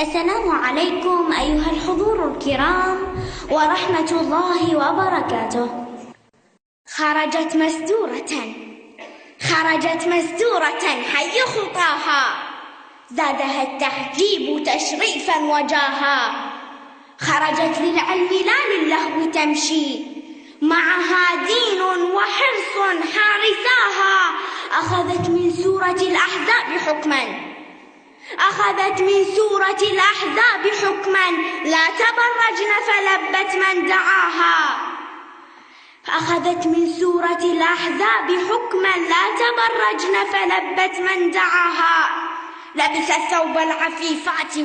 السلام عليكم أيها الحضور الكرام ورحمة الله وبركاته. خرجت مستورة حي خطاها، زادها التحجيب تشريفا وجاها. خرجت للعلم لا للهو تمشي، معها دين وحرص حارساها. أخذت من سورة الأحزاب حكما لا تبرجن فلبت من دعاها. أخذت من سورة الأحزاب حكما لا تبرجن فلبت من دعاها. لبست ثوب العفيفات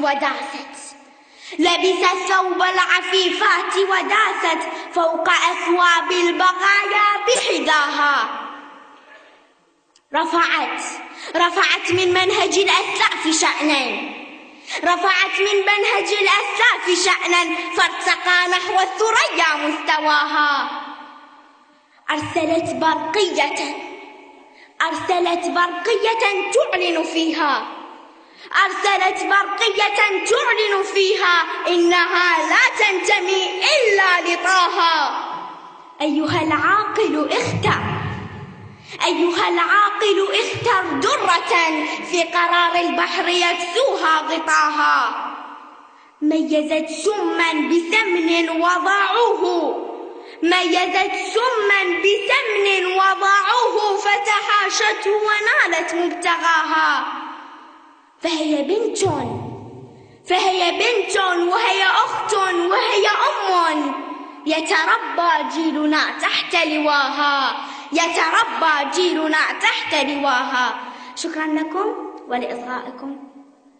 وداست فوق أثواب البقايا بحذاها. رفعت من منهج الأسلاف شأنا فارتقى نحو الثريا مستواها. أرسلت برقية تعلن فيها إنها لا تنتمي إلا لطاها. أيها العاقل اختر درة في قرار البحر يكسوها غطاها. ميزت سما بسمن وضاعوه فتحاشته ونالت مبتغاها. فهي بنت وهي أخت وهي أم، يتربى جيلنا تحت لواها. شكرا لكم ولإصغائكم.